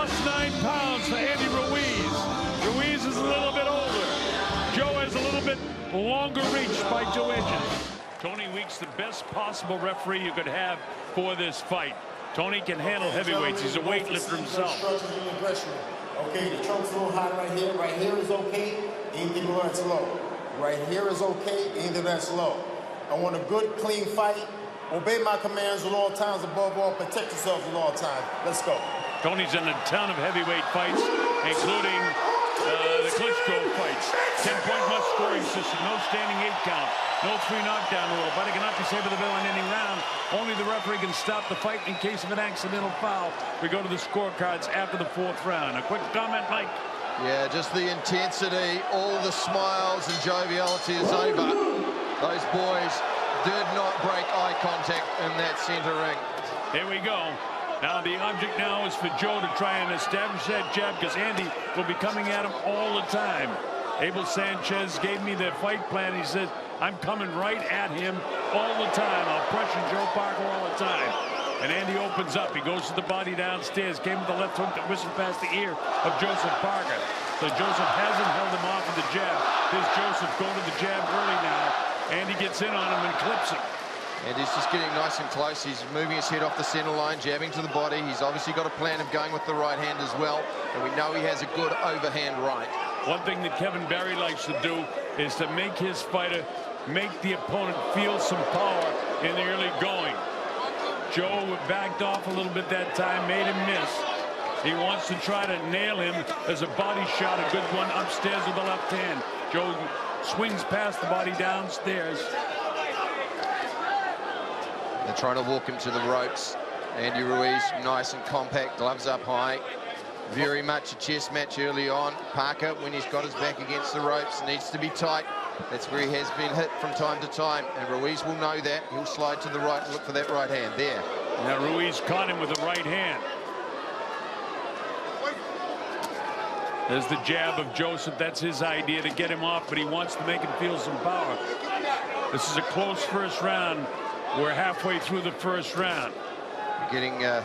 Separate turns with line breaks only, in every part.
+9 pounds for Andy Ruiz. Ruiz is a little bit older. Joe has a little bit longer reach by 2 inches. Tony Weeks, the best possible referee you could have for this fight. Tony can handle heavyweights. He's a weightlifter himself.
Okay, the trunk's a little high right here. Right here is okay. Anything below that's low. Right here is okay. Anything that's low. I want a good, clean fight. Obey my commands at all times. Above all, protect yourself at all times. Let's go.
Tony's in a ton of heavyweight fights, including the Klitschko fights. 10-point must scoring system. No standing 8 count. No 3 knockdown rule. But it cannot be saved by the bell in any round. Only the referee can stop the fight in case of an accidental foul. We go to the scorecards after the 4th round. A quick comment, Mike.
Yeah, just the intensity, all the smiles and joviality is over. Those boys did not break eye contact in that center ring.
Here we go. Now the object now is for Joe to try and establish that jab, because Andy will be coming at him all the time. Abel Sanchez gave me the fight plan. He said, I'm coming right at him all the time. I'll pressure Joe Parker all the time. And Andy opens up. He goes to the body downstairs. Came with the left hook that whistled past the ear of Joseph Parker. So Joseph hasn't held him off with the jab. Here's Joseph going to the jab early now. Andy gets in on him and clips him.
And he's just getting nice and close. He's moving his head off the center line, jabbing to the body. He's obviously got a plan of going with the right hand as well. And we know he has a good overhand right. One thing that Kevin Barry likes to do is to make his fighter, make the opponent feel some power in the early going. Joe backed off a little bit that time, made him miss. He wants to try to nail him as a body shot, a good one upstairs with the left hand. Joe swings past the body downstairs. They're trying to walk him to the ropes. Andy Ruiz, nice and compact, gloves up high. Very much a chess match early on. Parker, when he's got his back against the ropes, needs to be tight. That's where he has been hit from time to time, and Ruiz will know that. He'll slide to the right and look for that right hand there. Now Ruiz caught him with the right hand. There's the jab of Joseph. That's his idea, to get him off, but he wants to make him feel some power. This is a close first round. We're halfway through the first round. Getting a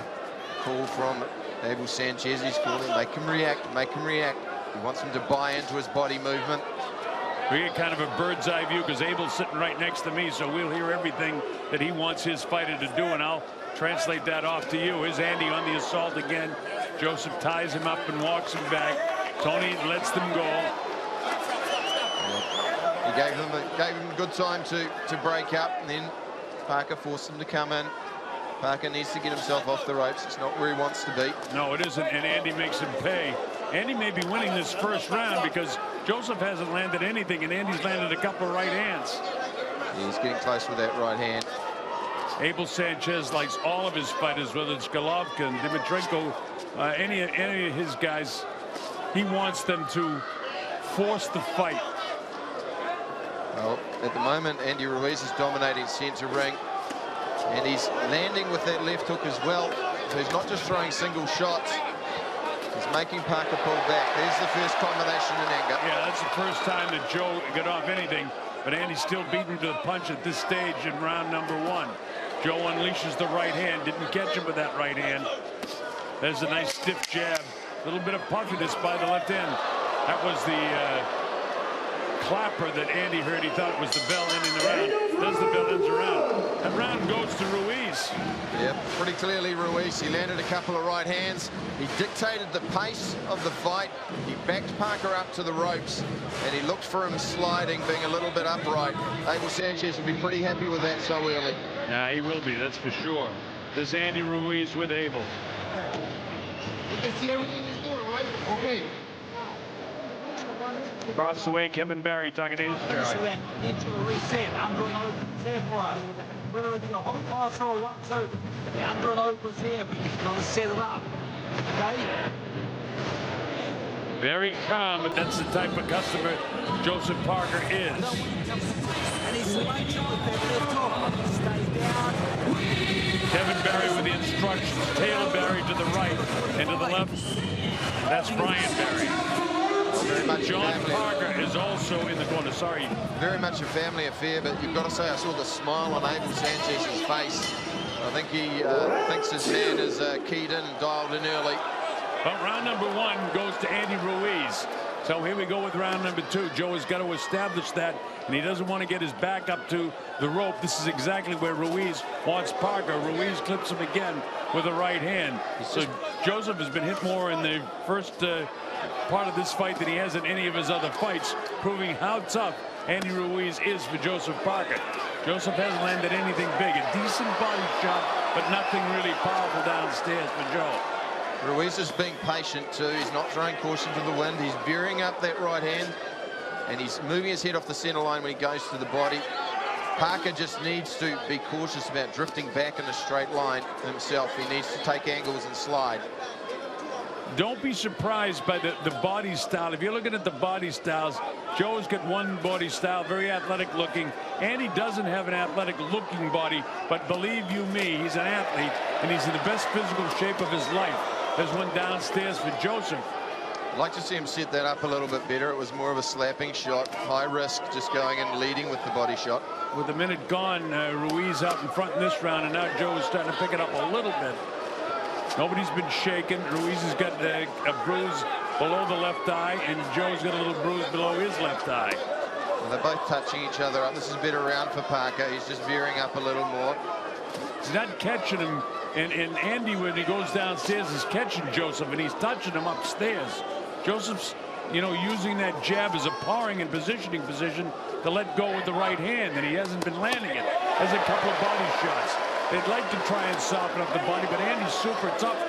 call from Abel Sanchez. He's calling, make him react, make him react. He wants him to buy into his body movement. We get kind of a bird's eye view because Abel's sitting right next to me, so we'll hear everything that he wants his fighter to do, and I'll translate that off to you. Here's Andy on the assault again. Joseph ties him up and walks him back. Tony lets them go. He gave him a good time to break up, and then Parker forced him to come in. Parker needs to get himself off the ropes. It's not where he wants to be. No, it isn't, and Andy makes him pay. Andy may be winning this first round because Joseph hasn't landed anything, and Andy's landed a couple of right hands. Yeah, he's getting close with that right hand. Abel Sanchez likes all of his fighters, whether it's Golovkin, Dimitrenko, any of his guys. He wants them to force the fight. Well, at the moment, Andy Ruiz is dominating center ring, and he's landing with that left hook as well. So he's not just throwing single shots. He's making Parker pull back. There's the first combination in anger. Yeah, that's the first time that Joe got off anything, but Andy's still beating to the punch at this stage in round number 1. Joe unleashes the right hand, didn't catch him with that right hand. There's a nice stiff jab. A little bit of puffiness by the left end. That was the clapper that Andy heard. He thought it was the bell ending the round. Does the bell ends the round? That round goes to Ruiz. Yep, pretty clearly Ruiz. He landed a couple of right hands. He dictated the pace of the fight. He backed Parker up to the ropes, and he looked for him sliding, being a little bit upright. Abel Sanchez will be pretty happy with that so early. Yeah, he will be, that's for sure. There's Andy Ruiz with Abel.
You can see everything he's doing, right? Okay.
Across the way, Kevin Barry talking to his
into a reset, under and open there for us. Whether it's a hot pass or a 1-2, the under and open's there, but you've got to set it up. Okay?
Very calm, but that's the type of customer Joseph Parker is.
And he's waiting with that left hook. Stay down.
Kevin Barry with the instructions. Taylor Barry to the right and to the left. That's Brian Barry. Very much John Parker is also in the corner. Sorry. Very much a family affair, but you've got to say I saw the smile on Abel Sanchez's face. I think he thinks his man is keyed in and dialed in early. But round number 1 goes to Andy Ruiz. So here we go with round number 2. Joe has got to establish that, and he doesn't want to get his back up to the rope. This is exactly where Ruiz wants Parker. Ruiz clips him again with the right hand. So Joseph has been hit more in the first part of this fight than he has in any of his other fights, proving how tough Andy Ruiz is for Joseph Parker. Joseph hasn't landed anything big. A decent body shot, but nothing really powerful downstairs for Joe.
Ruiz is being patient too. He's not throwing caution to the wind. He's veering up that right hand, and he's moving his head off the center line when he goes to the body. Parker just needs to be cautious about drifting back in a straight line himself. He needs to take angles and slide.
Don't be surprised by the body style. If you're looking at the body styles, Joe's got one body style, very athletic looking. Andy doesn't have an athletic looking body, but believe you me, he's an athlete, and he's in the best physical shape of his life. There's one downstairs for Joseph.
I'd like to see him set that up a little bit better. It was more of a slapping shot, high risk, just going and leading with the body shot.
With a minute gone, Ruiz out in front in this round, and now Joe is starting to pick it up a little bit. Nobody's been shaken. Ruiz has got a bruise below the left eye, and Joe's got a little bruise below his left eye.
Well, they're both touching each other up. This is a better round for Parker. He's just veering up a little more.
He's not catching him, and Andy, when he goes downstairs, is catching Joseph, and he's touching him upstairs. Joseph's, using that jab as a parring and positioning position to let go with the right hand, and he hasn't been landing it. There's a couple of body shots. They'd like to try and soften up the body, but Andy's super tough.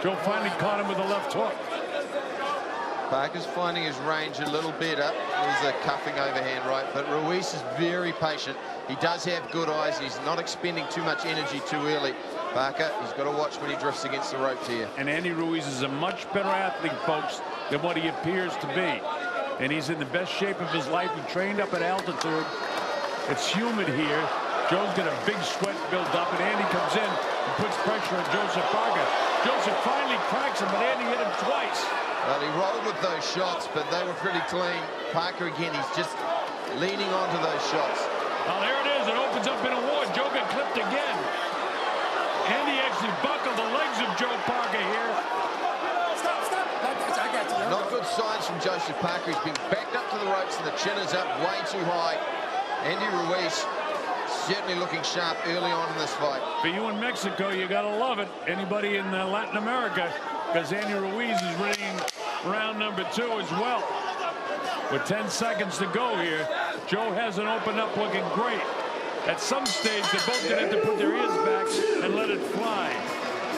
Joe finally caught him with a left hook.
Parker's finding his range a little better. There's a cuffing overhand right, but Ruiz is very patient. He does have good eyes. He's not expending too much energy too early. Parker, he's got to watch when he drifts against the ropes here.
And Andy Ruiz is a much better athlete, folks, than what he appears to be. And he's in the best shape of his life. He trained up at altitude. It's humid here. Joe's got a big sweat build up, and Andy comes in and puts pressure on Joseph Parker. Joseph finally cracks him, but Andy hit him twice.
Well, he rolled with those shots, but they were pretty clean. Parker, again, he's just leaning onto those shots.
Well, there it is. It opens up in a war. Joe got clipped again. Andy actually buckled the legs of Joe Parker here.
Stop. I got you.
Not good signs from Joseph Parker. He's been backed up to the ropes, and the chin is up way too high. Andy Ruiz certainly looking sharp early on in this fight.
For you in Mexico, you got to love it. Anybody in Latin America, because Andy Ruiz is running round number 2 as well. With 10 seconds to go here, Joe hasn't opened up looking great. At some stage, they're both going to have to put their ears back and let it fly.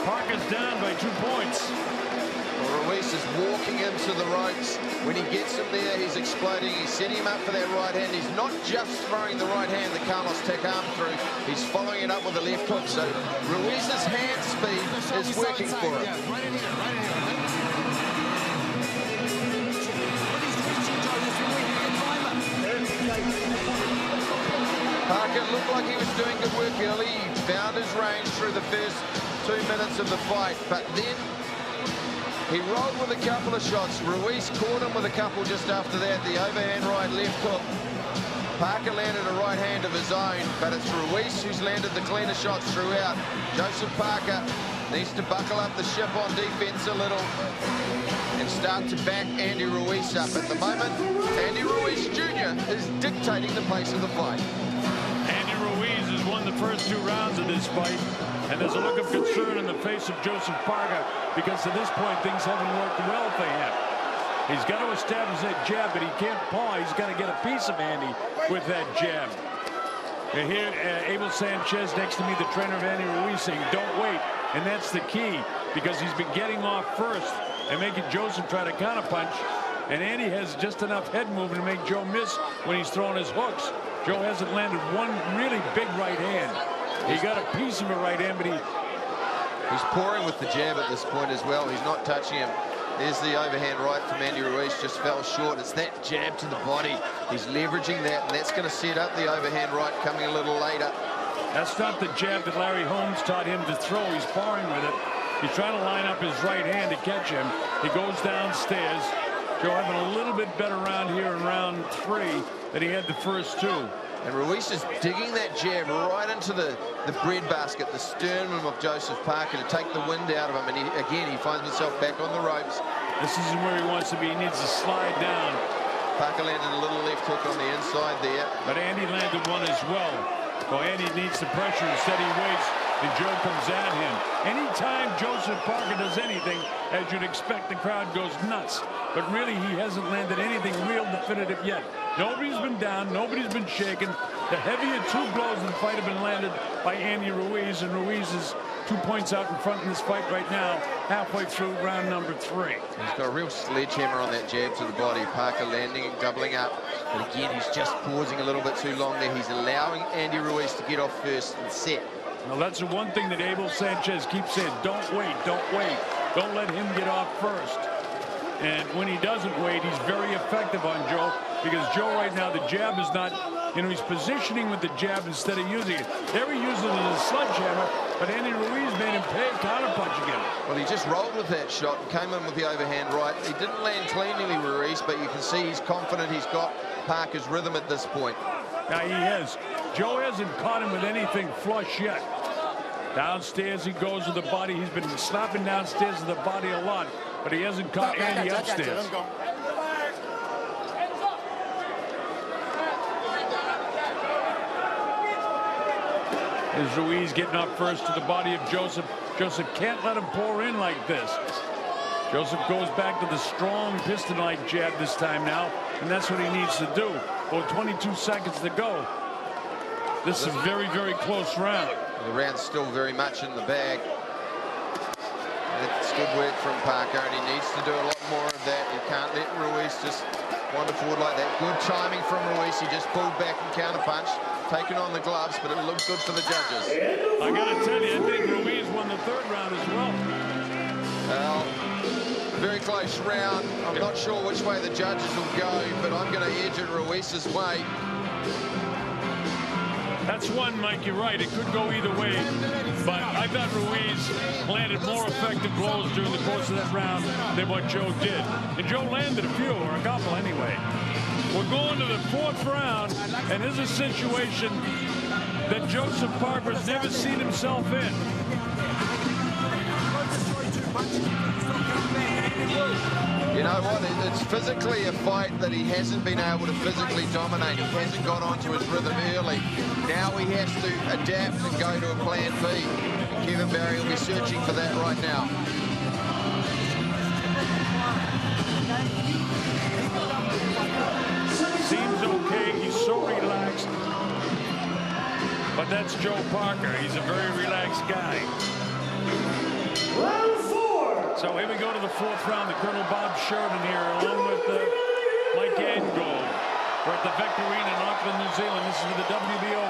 Parker's down by 2 points.
Well, Ruiz is walking into the ropes. When he gets him there, he's exploding. He's setting him up for that right hand. He's not just throwing the right hand that Carlos Takam threw. He's following it up with a left hook. So Ruiz's hand speed is working for him.
Right in here.
Parker looked like he was doing good work early. He found his range through the first 2 minutes of the fight, but then he rolled with a couple of shots. Ruiz caught him with a couple just after that. The overhand right, left hook. Parker landed a right hand of his own, but it's Ruiz who's landed the cleaner shots throughout. Joseph Parker needs to buckle up the ship on defense a little and start to back Andy Ruiz up. At the moment, Andy Ruiz Jr. is dictating the pace of the fight.
Andy Ruiz has won the first 2 rounds of this fight, and there's a look of concern in the face of Joseph Parker, because to this point things haven't worked well for him. He's got to establish that jab, but he can't paw. He's got to get a piece of Andy with that jab. You hear Abel Sanchez next to me, the trainer of Andy Ruiz, saying don't wait, and that's the key, because he's been getting off first and making Joseph try to counterpunch, and Andy has just enough head movement to make Joe miss when he's throwing his hooks. Joe hasn't landed one really big right hand. He got a piece of a right hand, but
he's pouring with the jab at this point as well. He's not touching him. There's the overhand right from Andy Ruiz, just fell short. It's that jab to the body. He's leveraging that, and that's going to set up the overhand right coming a little later.
That's not the jab that Larry Holmes taught him to throw. He's pouring with it. He's trying to line up his right hand to catch him. He goes downstairs. Joe having a little bit better round here in round 3 than he had the first 2.
And Ruiz is digging that jab right into the breadbasket, the sternum of Joseph Parker, to take the wind out of him. And again, he finds himself back on the ropes.
This isn't where he wants to be. He needs to slide down.
Parker landed a little left hook on the inside there.
But Andy landed one as well. So Andy needs the pressure. Instead he waits, and Joe comes at him. Anytime Joseph Parker does anything, as you'd expect, the crowd goes nuts. But really, he hasn't landed anything real definitive yet. Nobody's been down. Nobody's been shaken. The heavier two blows in the fight have been landed by Andy Ruiz, and Ruiz is 2 points out in front in this fight right now, halfway through round number 3.
He's got a real sledgehammer on that jab to the body. Parker landing and doubling up. But again, he's just pausing a little bit too long there. He's allowing Andy Ruiz to get off first and set.
Well, that's the one thing that Abel Sanchez keeps saying. Don't wait, don't wait. Don't let him get off first. And when he doesn't wait, he's very effective on Joe, because Joe right now, the jab is not, he's positioning with the jab instead of using it. There he uses it as a sledgehammer, but Andy Ruiz made him pay counterpunching him.
Well, he just rolled with that shot and came in with the overhand right. He didn't land cleanly, Ruiz, but you can see he's confident he's got Parker's rhythm at this point.
Now he has. Joe hasn't caught him with anything flush yet. Downstairs he goes with the body. He's been slapping downstairs with the body a lot, but he hasn't caught Andy upstairs. Is Ruiz getting up first to the body of Joseph. Joseph can't let him pour in like this. Joseph goes back to the strong piston-like jab this time now, and that's what he needs to do. Well, 22 seconds to go. This is a very, very close round.
The round's still very much in the bag. It's good work from Parker, and he needs to do a lot more of that. He can't let Ruiz just wander forward like that. Good timing from Ruiz. He just pulled back and counterpunched, taking on the gloves, but it looked good for the judges.
I got to tell you, I think Ruiz won the third round as well.
Well, very close round. I'm not sure which way the judges will go, but I'm going to edge it Ruiz's way.
That's one, Mike, you're right. It could go either way. But I thought Ruiz landed more effective blows during the course of that round than what Joe did. And Joe landed a few, or a couple anyway. We're going to the fourth round, and there's a situation that Joseph Parker's never seen himself in.
You know what? It's physically a fight that he hasn't been able to physically dominate. He hasn't got onto his rhythm early. Now he has to adapt and go to a plan B. And Kevin Barry will be searching for that right now.
Seems okay. He's so relaxed. But that's Joe Parker. He's a very relaxed guy. So here we go to the fourth round. The Colonel Bob Sheridan here, along with Mike Angold. We're at the Vacant Arena in Auckland, New Zealand. This is for the WBO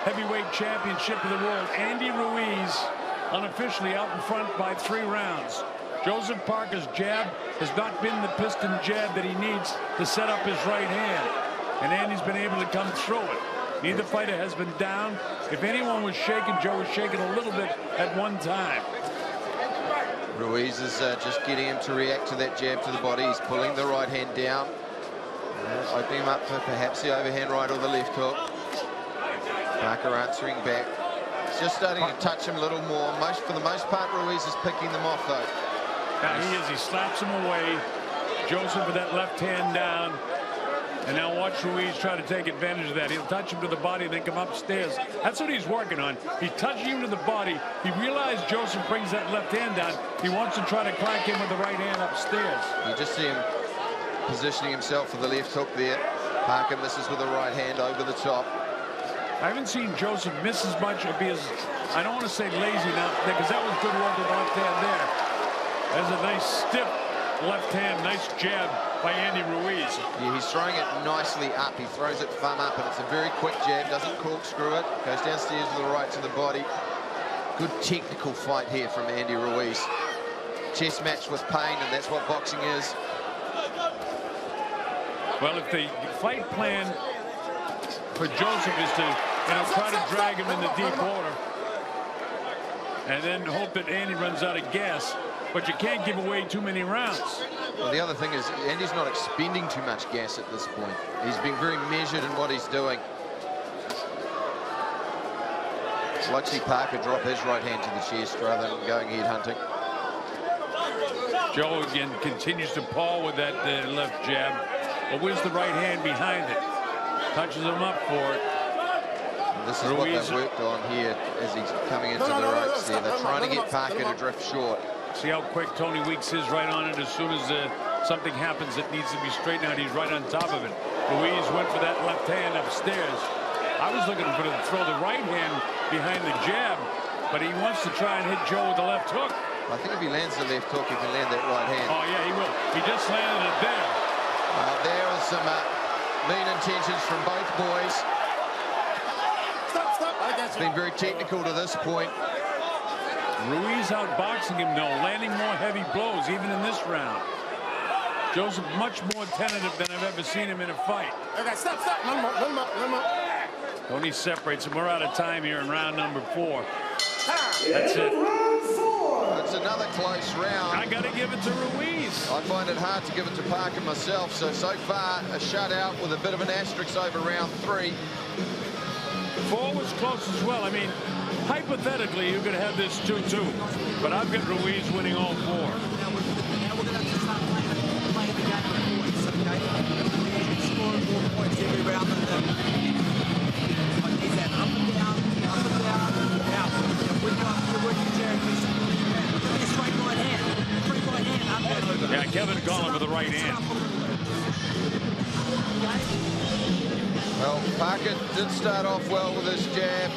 Heavyweight Championship of the World. Andy Ruiz unofficially out in front by 3 rounds. Joseph Parker's jab has not been the piston jab that he needs to set up his right hand. And Andy's been able to come through it. Neither fighter has been down. If anyone was shaken, Joe was shaken a little bit at one time.
Ruiz is just getting him to react to that jab to the body. He's pulling the right hand down, opening him up for perhaps the overhand right or the left hook. Parker answering back. It's just starting to touch him a little more. For the most part, Ruiz is picking them off, though.
Now he is. He slaps him away. Joseph with that left hand down. And now watch Ruiz try to take advantage of that. He'll touch him to the body and then come upstairs. That's what he's working on. He's touching him to the body. He realized Joseph brings that left hand down. He wants to try to crank him with the right hand upstairs.
You just see him positioning himself for the left hook there. Parker misses with the right hand over the top.
I haven't seen Joseph miss as much or be as, I don't want to say lazy now, because that was good work with the left hand there. There's a nice stiff left hand, nice jab by Andy Ruiz.
Yeah, he's throwing it nicely up. He throws it thumb up, and it's a very quick jab. Doesn't corkscrew it. Goes downstairs with the right to the body. Good technical fight here from Andy Ruiz. Chess match with pain, and that's what boxing is.
Well, if the fight plan for Joseph is to try to drag him in the deep water and then hope that Andy runs out of gas, but you can't give away too many rounds.
Well, the other thing is Andy's not expending too much gas at this point. He's being very measured in what he's doing. I'd like to see Parker drop his right hand to the chest rather than going head hunting.
Joe again continues to paw with that left jab. But where's the right hand behind it? Touches him up for it.
And this is what they've worked on here as he's coming into the ropes there. They're trying to get Parker to drift short.
See how quick Tony Weeks is right on it. As soon as something happens that needs to be straightened out, he's right on top of it. Ruiz went for that left hand upstairs. I was looking for him to throw the right hand behind the jab, but he wants to try and hit Joe with the left hook.
I think if he lands the left hook, he can land that right hand.
Oh, yeah, he will. He just landed it there.
There was some mean intentions from both boys.
Stop. I got you.
Been very technical to this point.
Ruiz outboxing him, though, landing more heavy blows, even in this round. Joe's much more tentative than I've ever seen him in a fight.
Okay, stop. One more.
Tony separates him. We're out of time here in round number 4. That's it.
It's another close round.
I got to give it to Ruiz.
I find it hard to give it to Parker myself. So far, a shutout with a bit of an asterisk over round 3.
4 was close as well. I mean, hypothetically, you could have this 2-2. But I've got Ruiz winning all 4.
Now we're going to have to start playing the game of points, okay? Scoring more points every round than that. Like is that up and down, out. When you're working territories, a straight right hand, free right hand, up and over.
Yeah, Kevin Gollan with the right hand.
Well, Parker did start off well with his jab.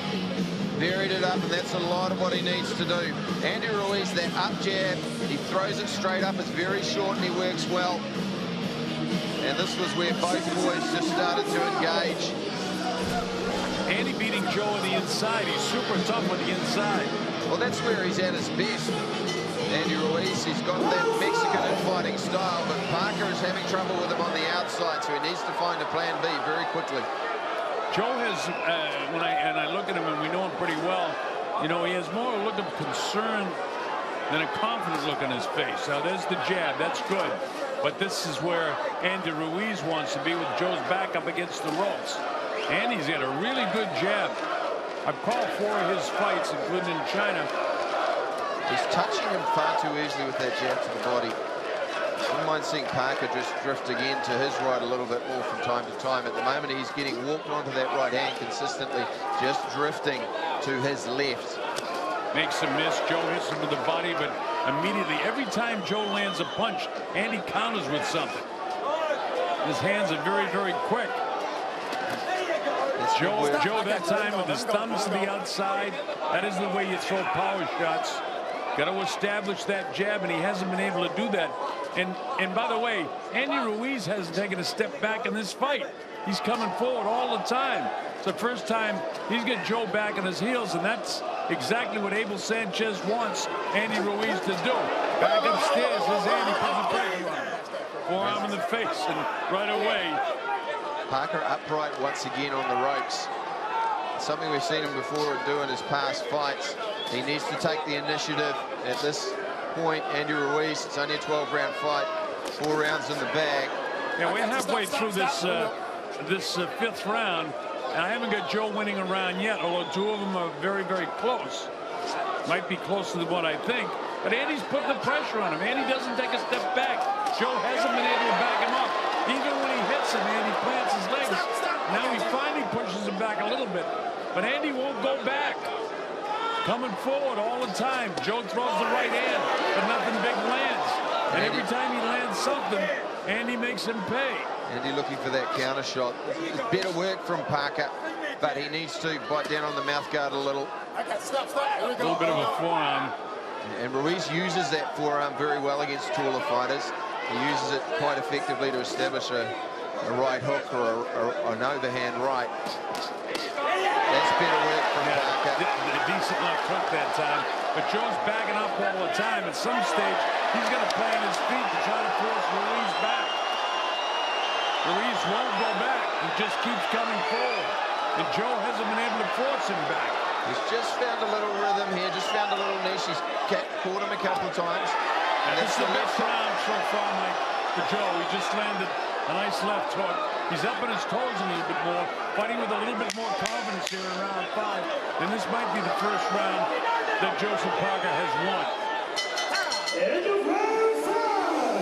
Buried it up, and that's a lot of what he needs to do. Andy Ruiz, that up jab, he throws it straight up. It's very short, and he works well. And this was where both boys just started to engage.
Andy beating Joe on the inside. He's super tough on the inside.
Well, that's where he's at his best. Andy Ruiz, he's got that Mexican fighting style, but Parker is having trouble with him on the outside, so he needs to find a plan B very quickly.
Joe has, when I look at him, and we know him pretty well, you know, he has more a look of concern than a confident look on his face. Now, there's the jab. That's good. But this is where Andy Ruiz wants to be, with Joe's back up against the ropes. Andy's got a really good jab. I've called 4 of his fights, including in China.
He's touching him far too easily with that jab to the body. I wouldn't mind seeing Parker just drift again to his right a little bit more from time to time. At the moment, he's getting walked onto that right hand consistently, just drifting to his left.
Makes a miss. Joe hits him with the body, but immediately, every time Joe lands a punch, Andy counters with something. His hands are very, very quick. Joe that time with his thumbs to the outside. That is the way you throw power shots. Got to establish that jab, and he hasn't been able to do that. And by the way, Andy Ruiz hasn't taken a step back in this fight. He's coming forward all the time. It's the first time he's got Joe back on his heels, and that's exactly what Abel Sanchez wants Andy Ruiz to do. Back upstairs as Andy puts a pressure on him. Forearm in the face, and right away.
Parker upright once again on the ropes. Something we've seen him before do in his past fights. He needs to take the initiative at this point. Andy Ruiz, it's only a 12-round fight, 4 rounds in the bag.
Yeah, we're halfway through this this 5th round, and I haven't got Joe winning a round yet, although 2 of them are very, very close. Might be closer than what I think, but Andy's putting the pressure on him. Andy doesn't take a step back. Joe hasn't been able to back him up. Even when he hits him, Andy plants his legs. Now he finally pushes him back a little bit, but Andy won't go back. Coming forward all the time. Joe throws the right hand, but nothing big lands. And every time he lands something, Andy makes him pay.
Andy looking for that counter shot. It's better work from Parker, but he needs to bite down on the mouth guard a little.
Stop.
A little bit of a forearm.
And Ruiz uses that forearm very well against taller fighters. He uses it quite effectively to establish a right hook or an overhand right. That's better work from Parker.
A decent left hook that time. But Joe's backing up all the time. At some stage, he's going to plant his feet to try to force Ruiz back. Ruiz won't go back. He just keeps coming forward. And Joe hasn't been able to force him back.
He's just found a little rhythm here, just found a little niche. He's caught him a couple of times.
And this is the best round so far, Mike, for Joe. He just landed A nice left hook. He's up on his toes a little bit more, fighting with a little bit more confidence here in round 5. And this might be the first round that Joseph Parker has won.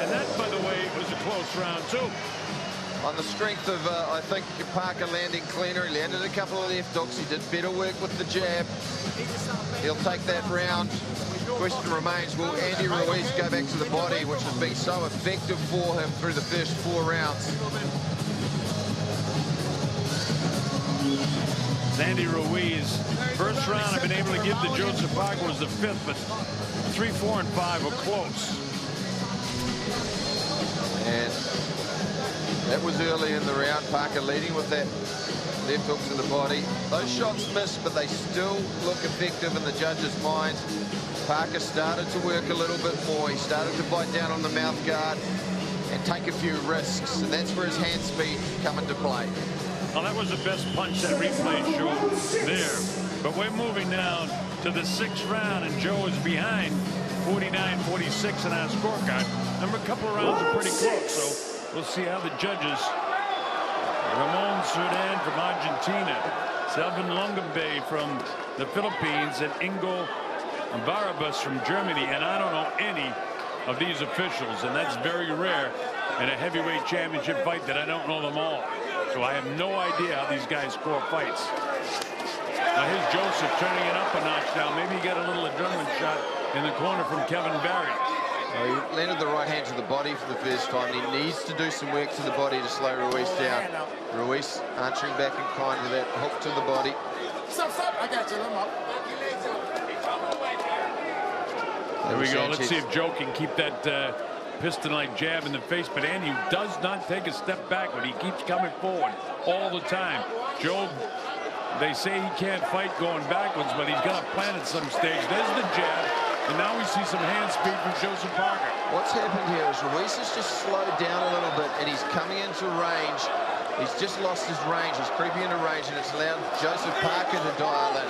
And that, by the way, was a close round, too.
On the strength of, I think, Parker landing cleaner. He landed a couple of left hooks. He did better work with the jab. He'll take that round. Question remains, will Andy Ruiz go back to the body, which has been so effective for him through the first 4 rounds?
Andy Ruiz, first round I've been able to give to Joseph Parker was the 5th, but 3, 4, and 5 were close.
And that was early in the round. Parker leading with that left hook to the body. Those shots missed, but they still look effective in the judges' minds. Parker started to work a little bit more. He started to bite down on the mouth guard and take a few risks, and that's where his hand speed come into play.
Well, that was the best punch that replay showed there. But we're moving now to the 6th round, and Joe is behind 49-46 in our scorecard. Remember, a couple of rounds are pretty close, so we'll see how the judges. Ramon Sudan from Argentina, Selvin Longambe from the Philippines, and Ingo Barabas from Germany. And I don't know any of these officials, and that's very rare in a heavyweight championship fight that I don't know them all. So I have no idea how these guys score fights. Now here's Joseph turning it up a notch now. Maybe he got a little adrenaline shot in the corner from Kevin Barry.
He landed the right hand to the body for the first time. He needs to do some work to the body to slow Ruiz down. Ruiz answering back in kind with that hook to the body.
Stop. I got you. I'm up.
There we go. Let's see if Joe can keep that piston-like jab in the face. But Andy does not take a step backward. He keeps coming forward all the time. Joe, they say he can't fight going backwards, but he's got a plan at some stage. There's the jab. And now we see some hand speed from Joseph Parker.
What's happened here is Ruiz has just slowed down a little bit, and he's coming into range. He's just lost his range. He's creeping into range, and it's allowed Joseph Parker to dial in.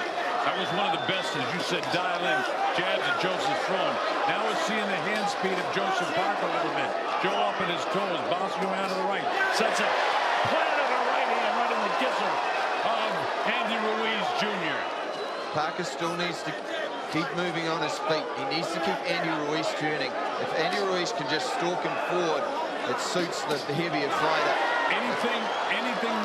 That was one of the best, as you said, dial in jabs that Joseph's throwing. Now we're seeing the hand speed of Joseph Parker a little bit. Joe up in his toes, bouncing around to the right. Sets up, planted a right hand right in the kisser of Andy Ruiz Jr.
Parker still needs to keep moving on his feet. He needs to keep Andy Ruiz turning. If Andy Ruiz can just stalk him forward, it suits the heavier fighter.
Anything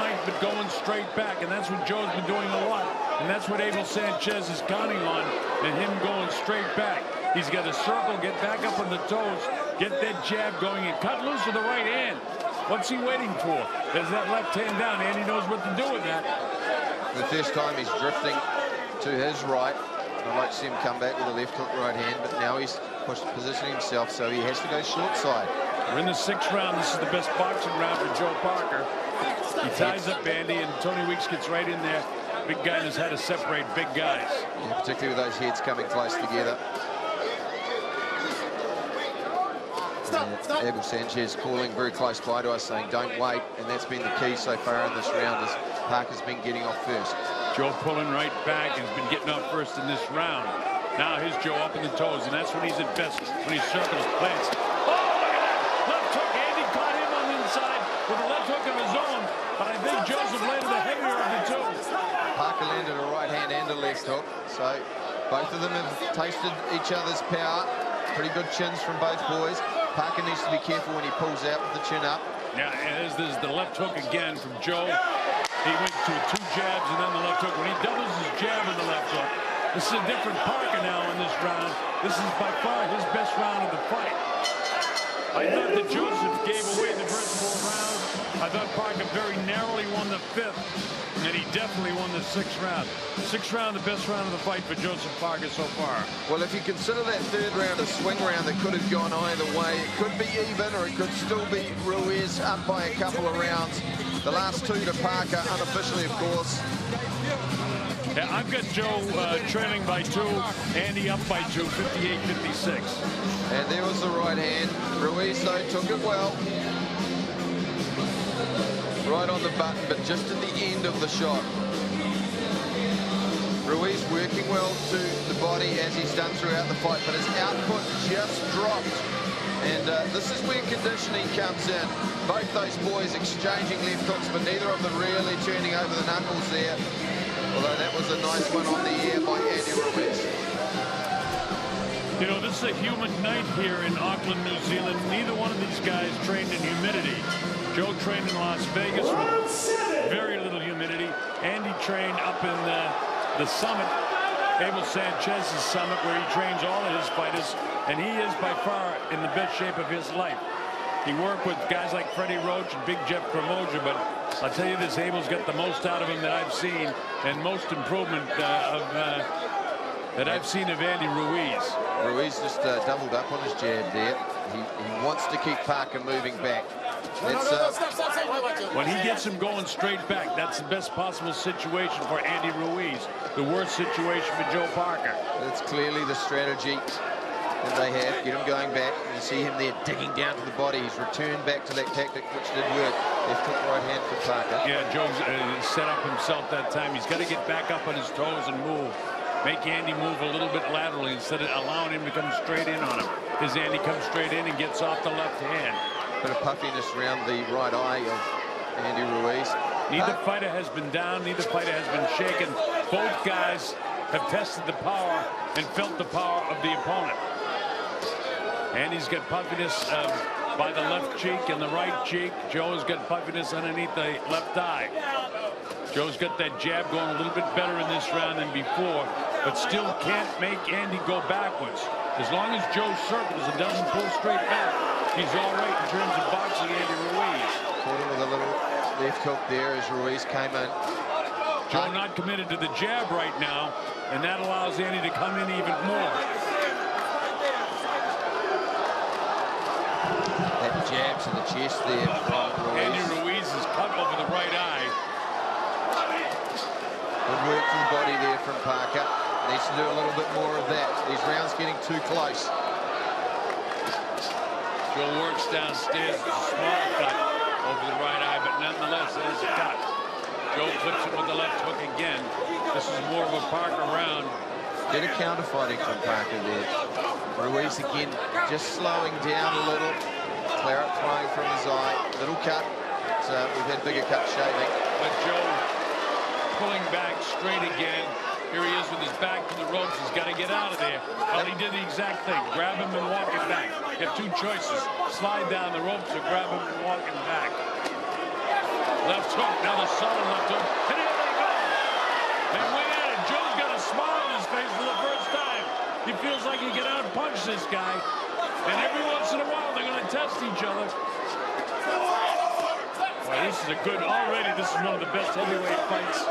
might be going straight back, and that's what Joe's been doing a lot. And that's what Abel Sanchez is counting on, and him going straight back. He's got to circle, get back up on the toes, get that jab going, and cut loose with the right hand. What's he waiting for? There's that left hand down, and he knows what to do with that.
The first time he's drifting to his right. I'd like to see him come back with a left hook right hand, but now he's positioning himself, so he has to go short side.
We're in the 6th round. This is the best boxing round for Joe Parker. He ties up Andy, and Tony Weeks gets right in there. Big guy knows how to separate big guys.
Yeah, particularly with those heads coming close together.
Stop.
Abel Sanchez calling very close by to us, saying don't wait, and that's been the key so far in this round, as Parker's been getting off first.
Joe pulling right back and has been getting off first in this round. Now here's Joe up in the toes, and that's when he's at best, when he circles, plants. Oh, look at that! Left hook. Andy caught him on the inside with a left hook of his own, but I think Joseph landed the heavier of the two.
Parker landed a right hand and a left hook, so both of them have tasted each other's power. Pretty good chins from both boys. Parker needs to be careful when he pulls out with the chin up.
Yeah, and there's the left hook again from Joe. He went to 2 jabs and then the left hook. When he doubles his jab with the left hook, this is a different Parker now in this round. This is by far his best round of the fight. I thought that Joseph gave away the first 4 rounds. I thought Parker very narrowly won the 5th, and he definitely won the 6th round. 6th round, the best round of the fight for Joseph Parker so far.
Well, if you consider that 3rd round a swing round that could have gone either way, it could be even or it could still be Ruiz up by a couple of rounds. The last 2 to Parker, unofficially, of course.
Yeah, I've got Joe trailing by 2, Andy up by 2, 58-56.
And there was the right hand. Ruiz, though, took it well. Right on the button, but just at the end of the shot. Ruiz working well to the body as he's done throughout the fight, but his output just dropped. And this is where conditioning comes in. Both those boys exchanging left hooks, but neither of them really turning over the knuckles there. Although that was a nice one on the air by Andy Ruiz.
You know, this is a humid night here in Auckland, New Zealand. Neither one of these guys trained in humidity. Joe trained in Las Vegas with very little humidity. Andy trained up in the summit, Abel Sanchez's summit, where he trains all of his fighters, and he is by far in the best shape of his life. He worked with guys like Freddie Roach and Big Jeff Cremoja, but I'll tell you this, Abel's got the most out of him that I've seen, and most improvement that I've seen of Andy Ruiz.
Ruiz just doubled up on his jab there. He wants to keep Parker moving back.
When he gets him going straight back, that's the best possible situation for Andy Ruiz. The worst situation for Joe Parker.
That's clearly the strategy that they have. Get him going back. You see him there digging down to the body. He's returned back to that tactic, which did work. Left hook, right hand for Parker.
Yeah, Joe's set up himself that time. He's got to get back up on his toes and move. Make Andy move a little bit laterally instead of allowing him to come straight in on him. As Andy comes straight in and gets off the left hand.
Bit of puffiness around the right eye of Andy Ruiz.
Neither fighter has been down. Neither fighter has been shaken. Both guys have tested the power and felt the power of the opponent. Andy's got puffiness by the left cheek and the right cheek. Joe's got puffiness underneath the left eye. Joe's got that jab going a little bit better in this round than before, but still can't make Andy go backwards. As long as Joe circles and doesn't pull straight back, he's all right in terms of boxing Andy Ruiz.
Caught him with a little left hook there as Ruiz came in.
Joe not committed to the jab right now, and that allows Andy to come in even more.
That jab to the chest there from Ruiz.
Andy Ruiz is cut over the right eye.
Good work to the body there from Parker. Needs to do a little bit more of that. These rounds getting too close.
Joe works downstairs. It's a small cut over the right eye, but nonetheless, it is a cut. Joe clips him with the left hook again. This is more of a Parker round.
Bit of counter fighting from Parker there. Ruiz again just slowing down a little. Claret flying from his eye. Little cut. So we've had bigger cut shaving.
But Joe pulling back straight again. Here he is with his back to the ropes. He's got to get out of there. Well, he did the exact thing. Grab him and walk it back. You have two choices. Slide down the ropes or grab him and walk him back. Left hook. Now the solid left hook. And here they go. They went at it. Joe's got a smile on his face for the first time. He feels like he can out-punch this guy. And every once in a while, they're going to test each other. Well, this is a good, already this is one of the best heavyweight fights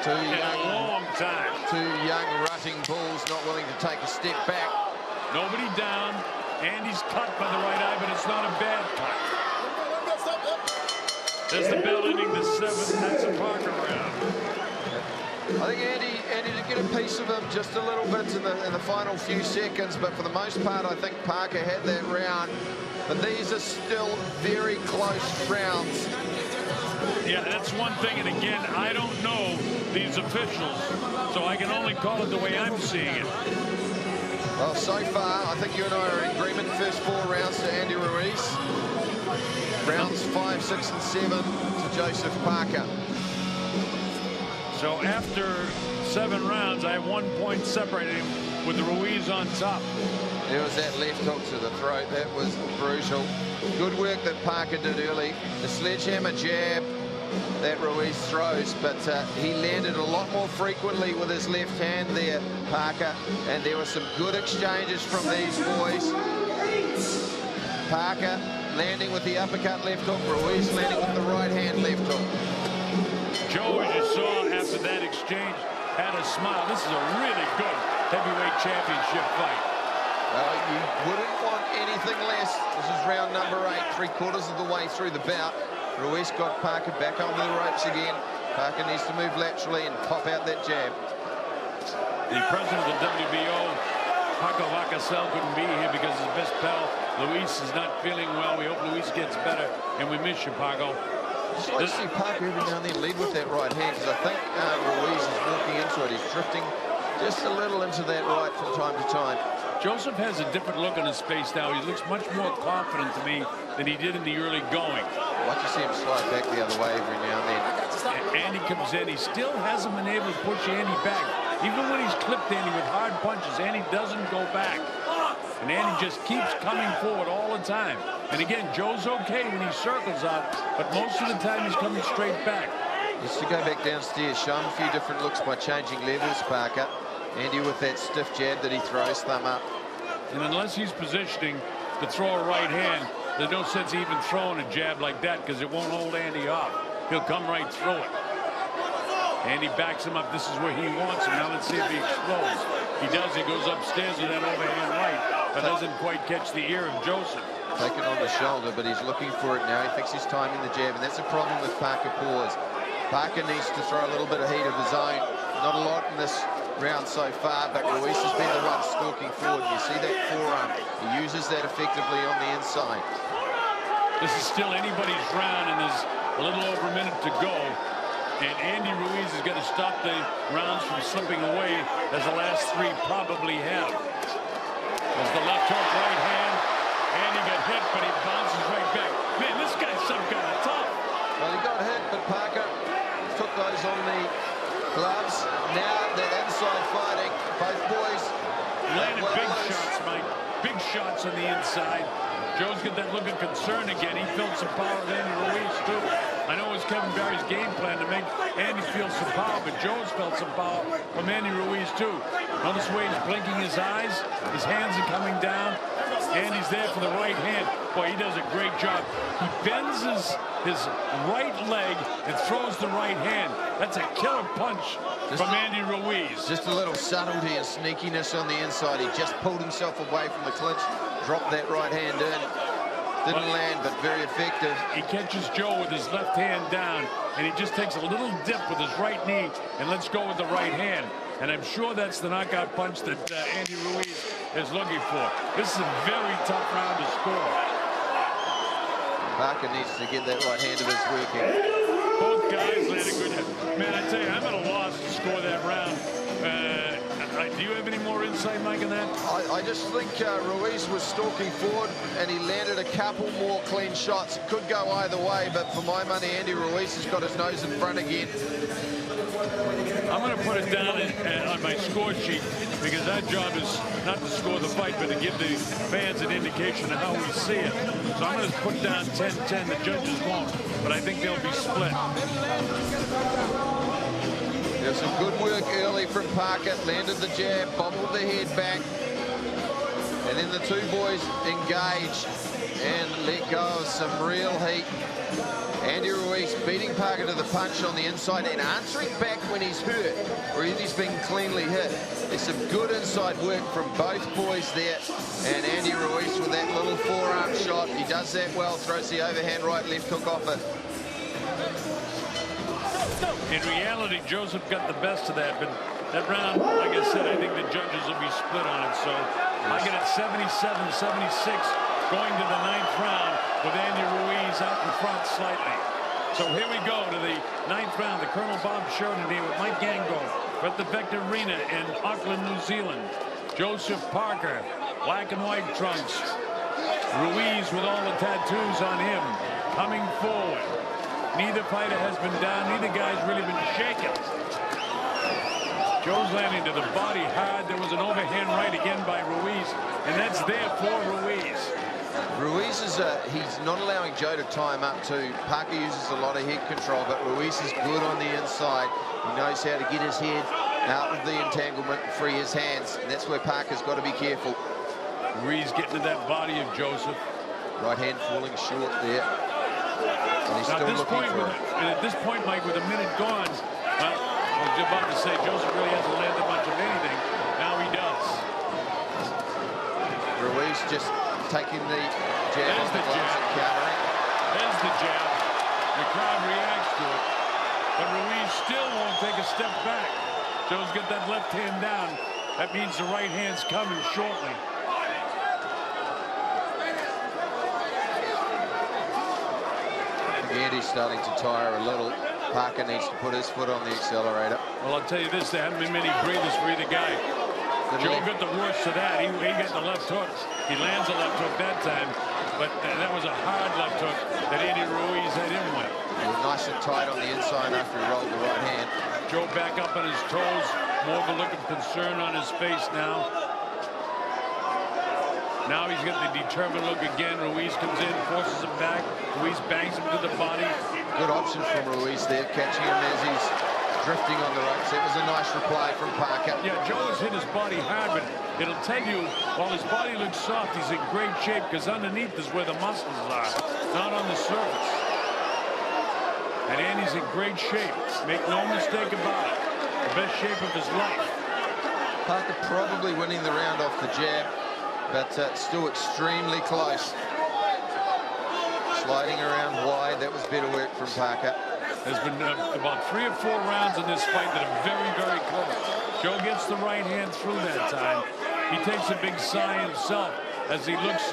in a long time.
Two young rutting bulls not willing to take a step back.
Nobody down. Andy's cut by the right eye, but it's not a bad cut. There's the bell ending the seventh. That's a Parker round.
I think Andy did get a piece of him just a little bit in the final few seconds, but for the most part, I think Parker had that round. But these are still very close rounds.
Yeah, that's one thing. And again, I don't know these officials, so I can only call it the way I'm seeing it.
Well, so far, I think you and I are in agreement. First 4 rounds to Andy Ruiz. Rounds 5, 6, and 7 to Joseph Parker.
So after 7 rounds, I have 1 point separating him with Ruiz on top.
There was that left hook to the throat. That was brutal. Good work that Parker did early. The sledgehammer jab that Ruiz throws, but he landed a lot more frequently with his left hand there, Parker. And there were some good exchanges from these boys. Parker landing with the uppercut left hook. Ruiz landing with the right hand left hook.
Joe, as you saw after that exchange, had a smile. This is a really good heavyweight championship fight.
You wouldn't want anything less. This is round number 8, 3/4 of the way through the bout. Ruiz got Parker back onto the ropes again. Parker needs to move laterally and pop out that jab.
The president of the WBO, Paco Vacant, couldn't be here because his best pal, Luis, is not feeling well. We hope Luis gets better, and we miss you, Paco.
I'd like to see Parker every now and then lead with that right hand, because I think Ruiz is walking into it. He's drifting just a little into that right from time to time.
Joseph has a different look on his face now. He looks much more confident to me than he did in the early going.
Like you see him slide back the other way every now and then.
Andy comes in. He still hasn't been able to push Andy back. Even when he's clipped Andy with hard punches, Andy doesn't go back. And Andy just keeps coming forward all the time. And again, Joe's okay when he circles out, but most of the time he's coming straight back.
Just to go back downstairs, show him a few different looks by changing levels, Parker. Andy with that stiff jab that he throws, thumb up.
And unless he's positioning to throw a right hand, there's no sense even throwing a jab like that because it won't hold Andy off. He'll come right through it. Andy backs him up. This is where he wants him. Now let's see if he explodes. He does. He goes upstairs with that overhand right, but doesn't quite catch the ear of Joseph.
Taken on the shoulder, but he's looking for it now. He thinks he's timing the jab, and that's a problem with Parker Paws. Parker needs to throw a little bit of heat of his own. Not a lot in this round so far, but Ruiz has been the one stalking forward. You see that forearm. He uses that effectively on the inside.
This is still anybody's round, and there's a little over a minute to go. And Andy Ruiz is going to stop the rounds from slipping away, as the last three probably have. There's the left hook, right hand. Andy got hit, but he bounces right back. Man, this guy's some kind of tough.
Well, he got hit, but Parker took those on the gloves. Now that inside fighting, both boys
landed big shots, Mike. Big shots on the inside. Joe's got that look of concern again. He felt some power of Andy Ruiz, too. I know it was Kevin Barry's game plan to make Andy feel some power, but Joe's felt some power from Andy Ruiz, too. Notice the way he's blinking his eyes. His hands are coming down. Andy's there for the right hand. Boy, he does a great job. He bends his right leg and throws the right hand. That's a killer punch from Andy Ruiz.
Just a little subtlety and sneakiness on the inside. He just pulled himself away from the clinch, dropped that right hand in. Didn't land, but very effective.
He catches Joe with his left hand down, and he just takes a little dip with his right knee and lets go with the right hand. And I'm sure that's the knockout punch that Andy Ruiz is looking for. This is a very tough round to score.
Parker needs to get that right hand of his working.
Both guys landed good. Man, I tell you, I'm at a loss to score that round. Do you have any more insight, Mike, on that?
I just think Ruiz was stalking forward, and he landed a couple more clean shots. It could go either way, but for my money, Andy Ruiz has got his nose in front again.
I'm going to put it down on my score sheet, because our job is not to score the fight, but to give the fans an indication of how we see it. So I'm going to put down 10-10. The judges won't, but I think they'll be split.
There's some good work early from Parker. Landed the jab, bobbled the head back. And then the two boys engage and let go of some real heat. Andy Ruiz beating Parker to the punch on the inside and answering back when he's hurt or he's been cleanly hit. There's some good inside work from both boys there. And Andy Ruiz with that little forearm shot. He does that well, throws the overhand right left hook off it.
In reality, Joseph got the best of that, but that round, like I said, I think the judges will be split on it. So I get it 77-76 going to the 9th round with Andy Ruiz out in front slightly. So here we go to the 9th round. The Colonel Bob Sheridan here with Mike Gango. We're at the Vector Arena in Auckland, New Zealand. Joseph Parker, black and white trunks. Ruiz with all the tattoos on him, coming forward. Neither fighter has been down. Neither guy's really been shaken. Joe's landing to the body hard. There was an overhand right again by Ruiz, and that's there for Ruiz.
Ruiz is he's not allowing Joe to tie him up too. Parker uses a lot of head control, but Ruiz is good on the inside. He knows how to get his head out of the entanglement and free his hands, and that's where Parker's got to be careful.
Ruiz getting to that body of Joseph.
Right hand falling short there. And he's still looking for it.
At this point, Mike, with a minute gone, well, I was about to say Joseph really hasn't landed much of anything. Now he does.
Ruiz just taking the jab.
There's the jab.
And countering.
There's the jab. The crowd reacts to it. But Ruiz still won't take a step back. Joe's got that left hand down. That means the right hand's coming shortly.
Andy's starting to tire a little. Parker needs to put his foot on the accelerator.
Well, I'll tell you this, there haven't been many breathers for either guy. Joe got the worst of that. He got the left hook. He lands a left hook that time, but that was a hard left hook that Andy Ruiz had him with.
Nice and tight on the inside after he rolled the right hand.
Joe back up on his toes, more of a look of concern on his face now. Now he's got the determined look again. Ruiz comes in, forces him back. Ruiz bangs him to the body.
Good option from Ruiz there, catching him as he's drifting on the ropes. It was a nice reply from Parker.
Yeah, Joe has hit his body hard, but it'll tell you, while his body looks soft, he's in great shape, because underneath is where the muscles are, not on the surface. And Andy's in great shape. Make no mistake about it. The best shape of his life.
Parker probably winning the round off the jab, but still extremely close. Sliding around wide, that was better work from Parker.
There's been about 3 or 4 rounds in this fight that are very, very close. Joe gets the right hand through that time. He takes a big sigh himself as he looks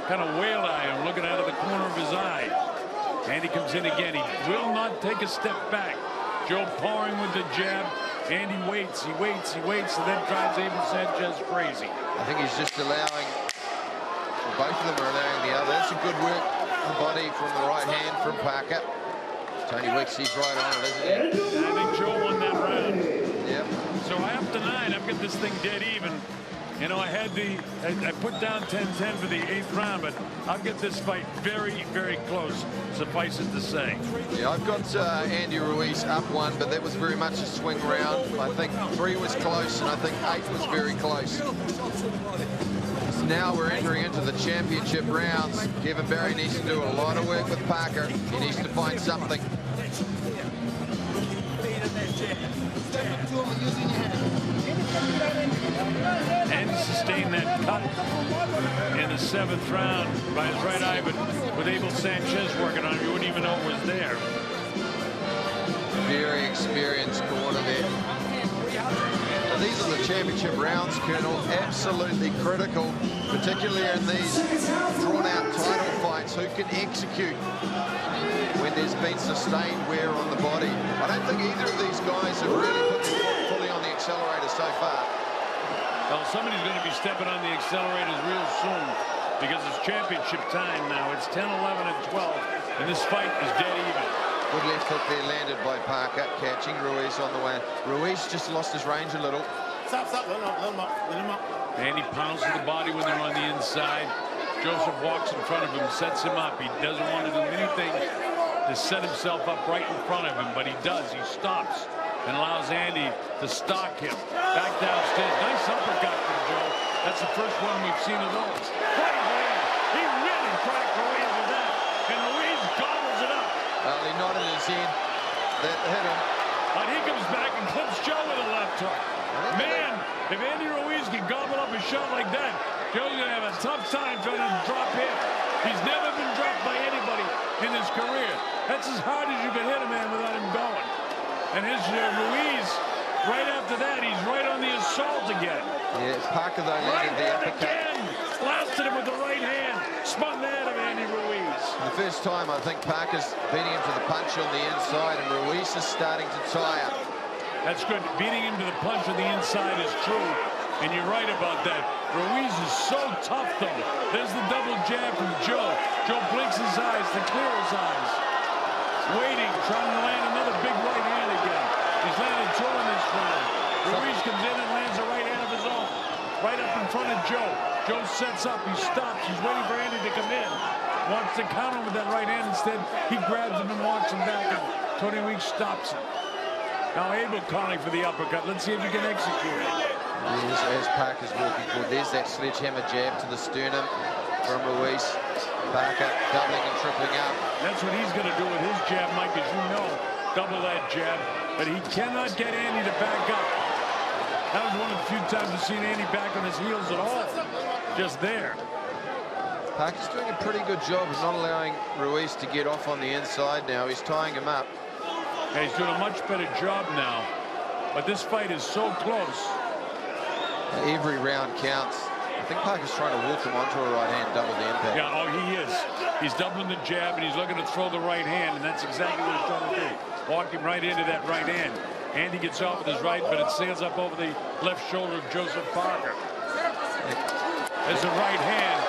kind of whale-eyed him, looking out of the corner of his eye. Andy comes in again. He will not take a step back. Joe pouring with the jab. Andy waits, he waits, he waits, and then drives Abel Sanchez crazy.
I think he's just allowing, both of them are allowing the other. That's a good work the body from the right hand from Parker. Tony Wicks, he's right on it, isn't he?
I think Joe won that round.
Yep.
So after 9, I've got this thing dead even. You know, I put down 10-10 for the 8th round, but I've got this fight very, very close, suffice it to say.
Yeah, I've got Andy Ruiz up 1, but that was very much a swing round. I think 3 was close, and I think 8 was very close. So now we're entering into the championship rounds. Kevin Barry needs to do a lot of work with Parker. He needs to find something.
And sustained that cut in the 7th round by his right eye, but with Abel Sanchez working on him, you wouldn't even know it was there.
Very experienced corner there. Now, these are the championship rounds, Colonel. Absolutely critical, particularly in these drawn-out title fights. Who can execute when there's been sustained wear on the body? I don't think either of these guys have really put their foot fully on the accelerator so far.
Well, somebody's going to be stepping on the accelerators real soon, because it's championship time now. It's 10, 11, and 12, and this fight is dead even.
Good left hook there landed by Parker, catching Ruiz on the way. Ruiz just lost his range a little.
Stop, let him up.
Andy pounds to the body when they're on the inside. Joseph walks in front of him, sets him up. He doesn't want to do anything to set himself up right in front of him, but he does. He stops and allows Andy to stalk him. Back downstairs. Nice uppercut from Joe. That's the first one we've seen of those. He really cracked Ruiz with that, and Ruiz gobbles it up.
Well, he nodded his head. That hit him.
But he comes back and clips Joe with a left hook. Man, if Andy Ruiz can gobble up a shot like that, Joe's going to have a tough time trying to drop him. He's never been dropped by anybody in his career. That's as hard as you can hit a man without him going. And his Ruiz, right after that, he's right on the assault again.
Yeah, Parker, though, landed the uppercut.
Again. Blasted him with the right hand. Spun that of Andy Ruiz.
For the first time, I think Parker's beating him to the punch on the inside, and Ruiz is starting to tire.
That's good. Beating him to the punch on the inside is true. And you're right about that. Ruiz is so tough, though. There's the double jab from Joe. Joe blinks his eyes to clear his eyes. Waiting, trying to land another big right hand again. He's landed 2 in this round. Ruiz comes in and lands a right hand of his own. Right up in front of Joe. Joe sets up, he stops, he's waiting for Andy to come in. Wants to counter him with that right hand. Instead, he grabs him and walks him back, and Tony Weeks stops him. Now Abel calling for the uppercut. Let's see if he can execute it.
As Parker's walking forward, there's that sledgehammer jab to the sternum from Ruiz. Parker doubling and tripling up.
That's what he's going to do with his jab, Mike, as you know. Double that jab. But he cannot get Andy to back up. That was one of the few times I've seen Andy back on his heels at all. Just there.
Parker's doing a pretty good job of not allowing Ruiz to get off on the inside now. He's tying him up.
Yeah, he's doing a much better job now. But this fight is so close.
Every round counts. I think Parker's trying to walk him onto a right hand, double the impact.
Yeah, oh, he is. He's doubling the jab, and he's looking to throw the right hand, and that's exactly what he's trying to do. Walk him right into that right hand. Andy gets off with his right, but it sails up over the left shoulder of Joseph Parker. There's a right hand.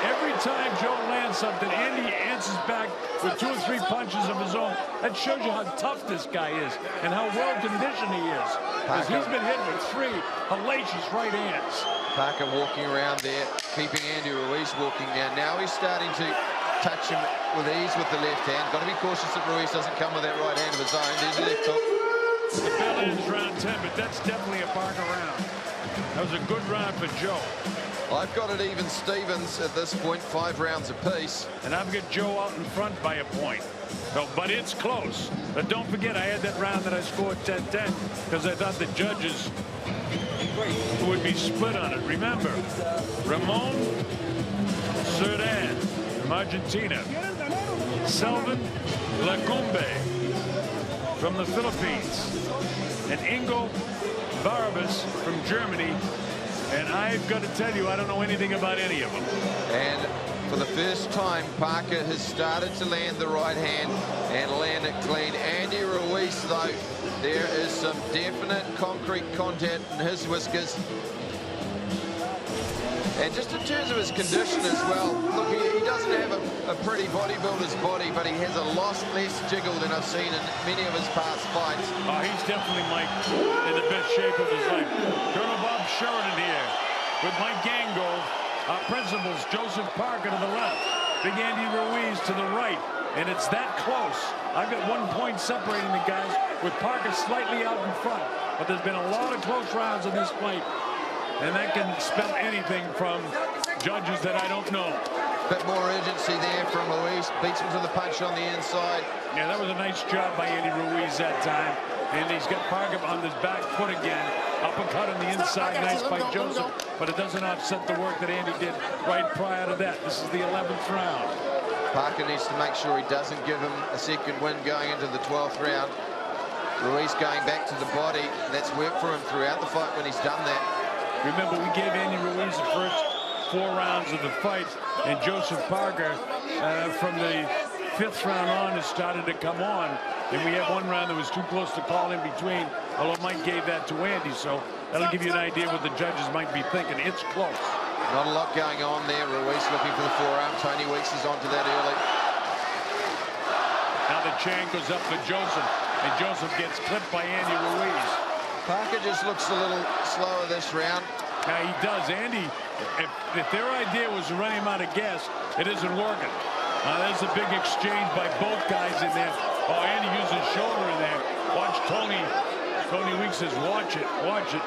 Every time Joe lands something, Andy answers back with 2 or 3 punches of his own. That shows you how tough this guy is and how well conditioned he is. Because he's been hit with 3 hellacious right hands.
Parker walking around there, keeping Andy Ruiz walking down. Now he's starting to touch him with ease with the left hand. Got to be cautious that Ruiz doesn't come with that right hand of his own. There's the left hook.
The bell ends round 10, but that's definitely a Parker round. That was a good round for Joe.
I've got it even Stevens at this point, 5 rounds apiece.
And I've got Joe out in front by a point. So, but it's close. But don't forget, I had that round that I scored 10-10 because I thought the judges would be split on it. Remember, Ramon Cerdan from Argentina, Selvin Lacumbe from the Philippines, and Ingo Barbas from Germany. And I've got to tell you, I don't know anything about any of them.
And for the first time, Parker has started to land the right hand and land it clean. Andy Ruiz, though, there is some definite concrete contact in his whiskers. And just in terms of his condition as well, look, he doesn't have a pretty bodybuilder's body, but he has a lot less jiggle than I've seen in many of his past fights.
Oh, he's definitely, Mike, in the best shape of his life. Colonel Bob Sheridan here with Mike Gango. Our principals, Joseph Parker to the left, Big Andy Ruiz to the right. And it's that close. I've got 1 point separating the guys with Parker slightly out in front. But there's been a lot of close rounds in this fight. And that can spell anything from judges that I don't know.
Bit more urgency there from Ruiz. Beats him to the punch on the inside.
Yeah, that was a nice job by Andy Ruiz that time. And he's got Parker on his back foot again. Uppercut on the inside, nice by Joseph. But it doesn't offset the work that Andy did right prior to that. This is the 11th round.
Parker needs to make sure he doesn't give him a second win going into the 12th round. Ruiz going back to the body. That's worked for him throughout the fight when he's done that.
Remember, we gave Andy Ruiz the first 4 rounds of the fight, and Joseph Parker, from the 5th round on, has started to come on. And we had 1 round that was too close to call in between, although Mike gave that to Andy, so that'll give you an idea what the judges might be thinking. It's close.
Not a lot going on there. Ruiz looking for the forearm. Tony Weeks is onto that early.
Now the chain goes up for Joseph, and Joseph gets clipped by Andy Ruiz.
Parker just looks a little slower this round.
Now he does. Andy, if their idea was to run him out of gas, it isn't working. There's a big exchange by both guys in there. Oh, Andy used his shoulder in there. Watch Tony. Tony Weeks says, watch it, watch it.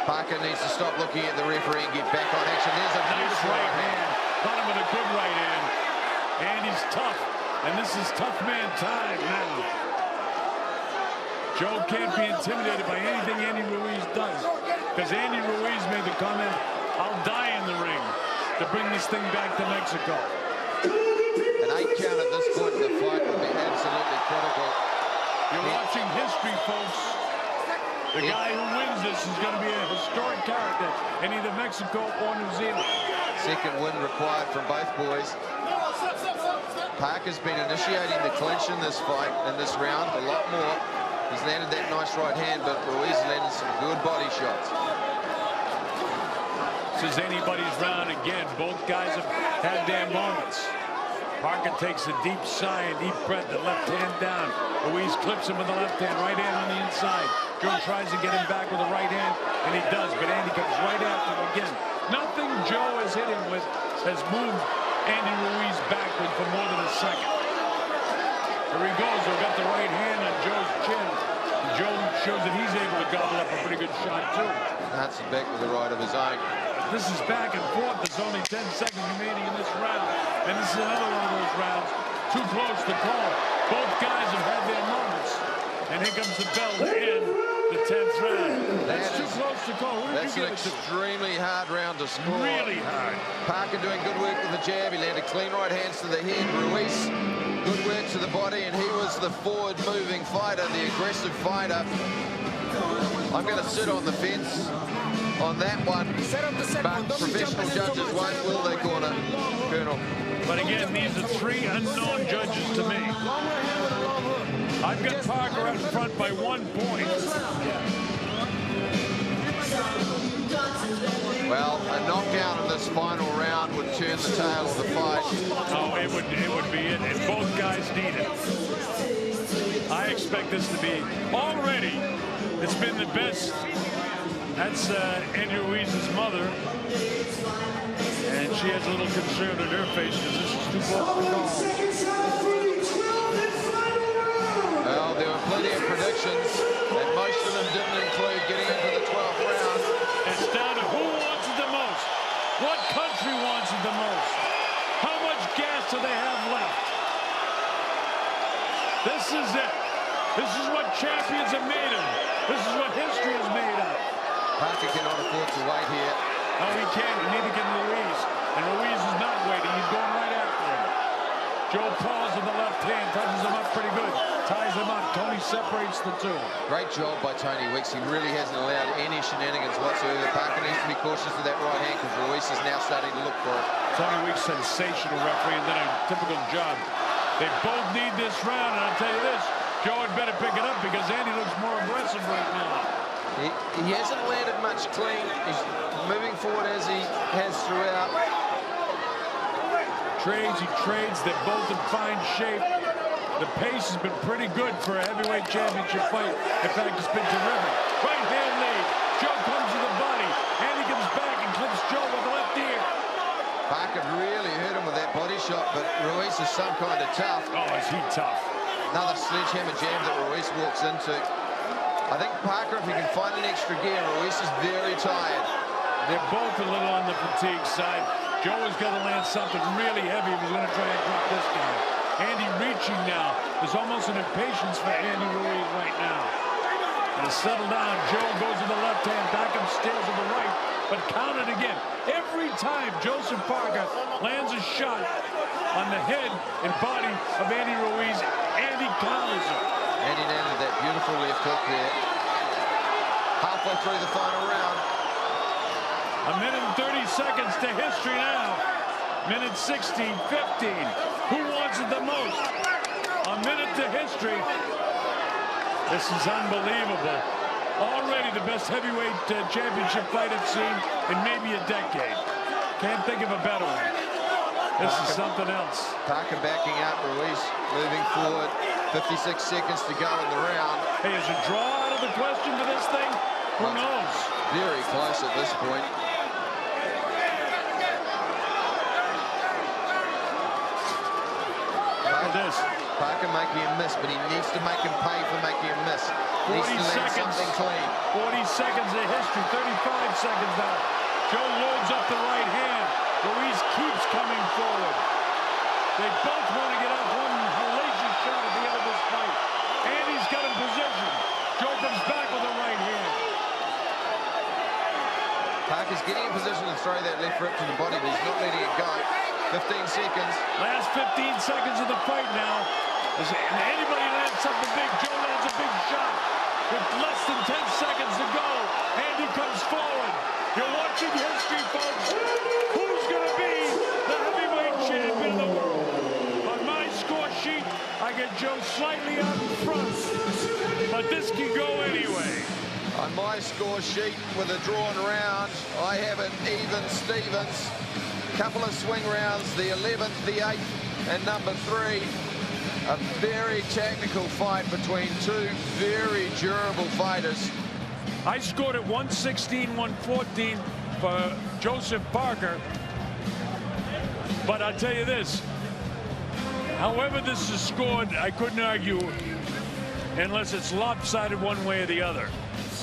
Parker needs to stop looking at the referee and get back on action. There's a
nice right hand. Got him with a good right hand. Andy's tough, and this is tough man time now. Joe can't be intimidated by anything Andy Ruiz does, because Andy Ruiz made the comment, I'll die in the ring to bring this thing back to Mexico.
An 8 count at this point in the fight would be absolutely critical.
You're watching history, folks. The guy who wins this is going to be a historic character in either Mexico or New Zealand.
Second win required from both boys. Parker's been initiating the clinch in this fight, in this round, a lot more. He's landed that nice right hand, but Ruiz landed some good body shots.
This is anybody's round again. Both guys have had their moments. Parker takes a deep sigh and deep breath, the left hand down. Ruiz clips him with the left hand, right hand on the inside. Joe tries to get him back with the right hand, and he does, but Andy comes right after him again. Nothing Joe has hit him with has moved Andy Ruiz backward for more than a second. Here he goes. We've got the right hand on Joe's chin. And Joe shows that he's able to gobble up a pretty good shot, too.
That's back with the right of his own.
This is back and forth. There's only 10 seconds remaining in this round. And this is another one of those rounds. Too close to call. Both guys have had their moments. And here comes the bell to end the 10th round. That's too close to call. Who did you give it to?
That's an extremely hard round to score.
Really hard.
Parker doing good work with the jab. He landed clean right hands to the head. Ruiz, good work to the body, and he was the forward-moving fighter, the aggressive fighter. I'm going to sit on the fence on that one, but professional judges won't, will they, corner, Colonel?
But again, these are 3 unknown judges to me. I've got Parker out in front by 1 point.
Well, a knockdown in this final round would turn the tail of the fight.
Oh, it would be it, and both guys need it. I expect this to be already. It's been the best. That's Andy Ruiz's mother, and she has a little concern on her face because this is too close to call.
Well, there were plenty of predictions, and most of them didn't include getting into the 12th round.
It's down to who wants it the most. What country wants it the most? How much gas do they have left? This is it. This is what champions are made of. This is what history is made of.
Parker cannot afford to wait here.
No, he can't. Neither can Ruiz. And Ruiz is not waiting. He's going right after him. Joe paws with the left hand, touches him up pretty good, ties him up. Tony separates the two.
Great job by Tony Weeks. He really hasn't allowed any shenanigans whatsoever. Parker needs to be cautious with that right hand because Ruiz is now starting to look for it.
Tony Weeks, sensational referee, and then a typical job. They both need this round, and I'll tell you this, Joe had better pick it up because Andy looks more aggressive right now.
He hasn't landed much clean. He's moving forward as he has throughout.
He trades, they're both in fine shape. The pace has been pretty good for a heavyweight championship fight. In fact, it's been terrific. Right hand lead. Joe comes to the body. Andy comes back and clips Joe with the left ear.
Parker really hurt him with that body shot, but Ruiz is some kind of tough.
Oh, is he tough?
Another sledgehammer jam that Ruiz walks into. I think Parker, if he can find an extra gear, Ruiz is very tired.
They're both a little on the fatigue side. Joe has got to land something really heavy if he's going to try and drop this guy. Andy reaching now. There's almost an impatience for Andy Ruiz right now. And to settle down, Joe goes to the left hand, back upstairs to the right, but counted again. Every time Joseph Parker lands a shot on the head and body of Andy Ruiz, Andy counters him.
Andy landed that beautiful left hook there. Halfway through the final round.
A minute and 30 seconds to history now. Minute 16, 15. Who wants it the most? A minute to history. This is unbelievable. Already the best heavyweight championship fight I've seen in maybe a decade. Can't think of a better one. This is something else.
Parker backing up, Ruiz moving forward. 56 seconds to go in the round.
Hey, is a draw out of the question for this thing? Who knows?
Very close at this point. Parker making him miss, but he needs to make him pay for making him miss.
40 seconds. 40 seconds of history, 35 seconds now. Joe loads up the right hand. Ruiz keeps coming forward. They both want to get out one hellacious shot at the end of this fight. Andy's got in position. Joe comes back with the right hand.
Parker's getting in position to throw that left rip to the body, but he's not letting it go. 15 seconds.
Last 15 seconds of the fight now. If anybody lands something big, Joe lands a big shot. With less than 10 seconds to go, Andy comes forward. You're watching history, folks. Who's going to be the heavyweight champion of the world? On my score sheet, I get Joe slightly out in front. But this can go anyway.
On my score sheet, with a drawn round, I have it even Stevens. Couple of swing rounds, the 11th, the 8th, and number 3. A very technical fight between two very durable fighters.
I scored at 116-114 for Joseph Parker. But I'll tell you this. However this is scored, I couldn't argue unless it's lopsided one way or the other.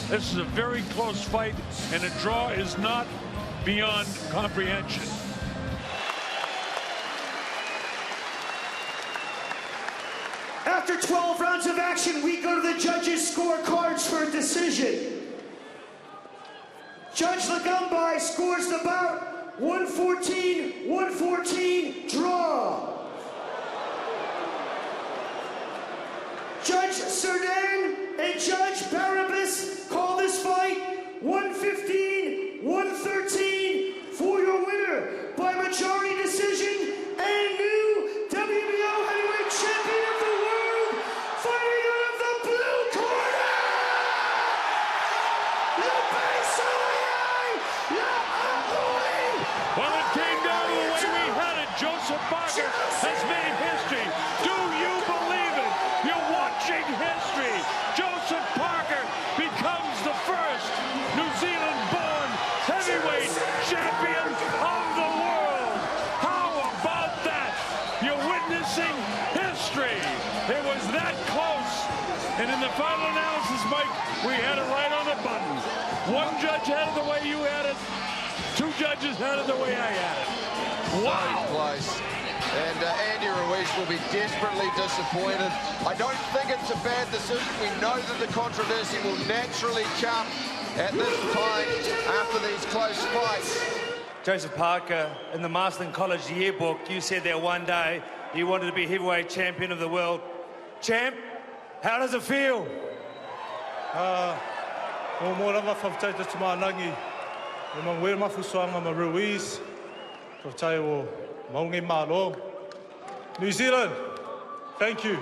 This is a very close fight, and a draw is not beyond comprehension.
After 12 rounds of action, we go to the judges' scorecards for a decision. Judge Lagumbai scores the bout 114-114 draw. Judge Cerdan and Judge Barabas call this fight 115-113 for your winner by majority decision and new WBO heavyweight champion of the world, fighting
witnessing history. It was that close. And in the final analysis, Mike, we had it right on the button. One judge had it the way you had it. Two judges had it the way I had it. Wow.
So close. And Andy Ruiz will be desperately disappointed. I don't think it's a bad decision. We know that the controversy will naturally come at this time after these close fights.
Joseph Parker, in the Marston College yearbook, you said that one day you wanted to be heavyweight champion of the world. Champ, how does it feel?
Mo whawhai te tumalangi. E ma wera mawhusoanga ma Ruiz. Whawhai o maungi malo. New Zealand, thank you.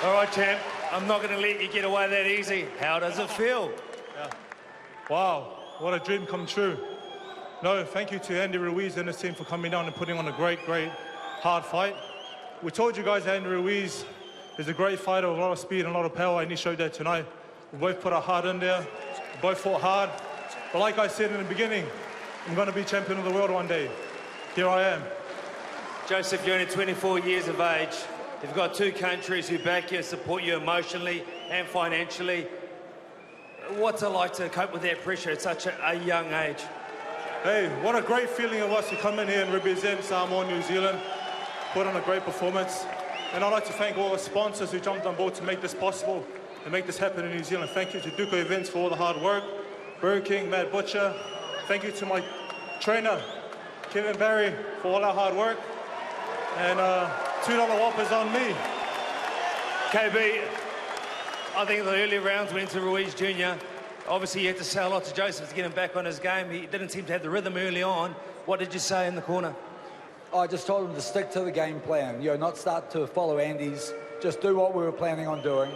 All right, champ, I'm not going to let you get away that easy. How does it feel?
Yeah. Wow, what a dream come true. No, thank you to Andy Ruiz and his team for coming down and putting on a great hard fight. We told you guys that Andy Ruiz is a great fighter with a lot of speed and a lot of power, and he showed that tonight. We both put our heart in there. We both fought hard. But like I said in the beginning, I'm going to be champion of the world one day. Here I am.
Joseph, you're only 24 years of age. You've got two countries who back you and support you emotionally and financially. What's it like to cope with that pressure at such a young age?
Hey, what a great feeling it was to come in here and represent Samoa, New Zealand, put on a great performance. And I'd like to thank all the sponsors who jumped on board to make this possible and make this happen in New Zealand. Thank you to Duco Events for all the hard work, Burger King, Mad Butcher. Thank you to my trainer, Kevin Barry, for all our hard work. And $2 Whoppers on me.
KB, I think the early rounds went to Ruiz Jr. Obviously, you had to say a lot to Joseph to get him back on his game. He didn't seem to have the rhythm early on. What did you say in the corner?
I just told him to stick to the game plan, not start to follow Andy's, just do what we were planning on doing.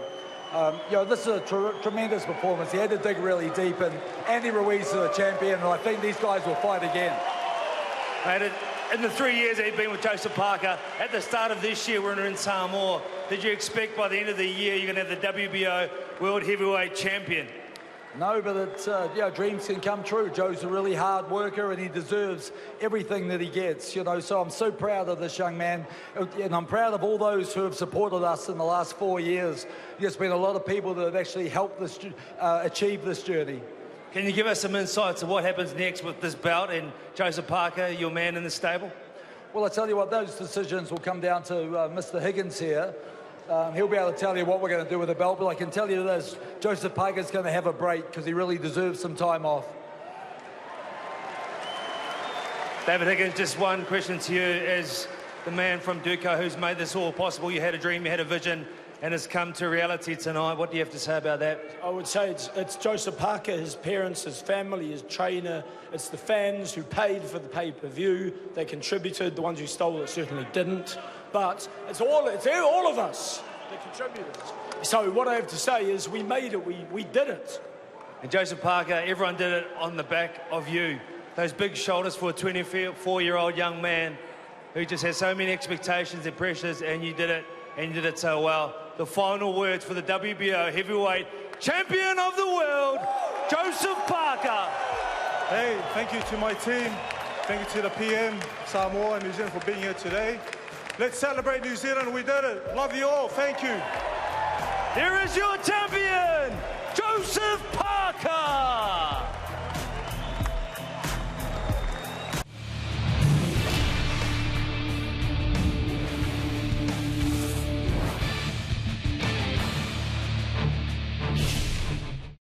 This is a tremendous performance. He had to dig really deep, and Andy Ruiz is a champion, and I think these guys will fight again.
In the 3 years that he'd been with Joseph Parker, at the start of this year, we're in Samoa. Did you expect by the end of the year you're going to have the WBO World Heavyweight Champion?
No, but it's, dreams can come true. Joe's a really hard worker, and he deserves everything that he gets, So I'm so proud of this young man, and I'm proud of all those who have supported us in the last 4 years. There's been a lot of people that have actually helped this, achieve this journey.
Can you give us some insights of what happens next with this bout and Joseph Parker, your man in the stable?
Well, I tell you what, those decisions will come down to Mr. Higgins here. He'll be able to tell you what we're going to do with the belt, but I can tell you this, Joseph Parker's going to have a break because he really deserves some time off.
David Higgins, just one question to you as the man from Duco who's made this all possible. You had a dream, you had a vision, and it's come to reality tonight. What do you have to say about that?
I would say it's Joseph Parker, his parents, his family, his trainer. It's the fans who paid for the pay-per-view. They contributed. The ones who stole it certainly didn't. But it's all of us that contributed. So what I have to say is we made it. We did it.
And Joseph Parker, everyone did it on the back of you. Those big shoulders for a 24-year-old young man who just has so many expectations and pressures, and you did it, and you did it so well. The final words for the WBO Heavyweight Champion of the World, Joseph Parker.
Hey, thank you to my team. Thank you to the PM, Samoa and New Zealand for being here today. Let's celebrate New Zealand. We did it. Love you all. Thank you.
Here is your champion.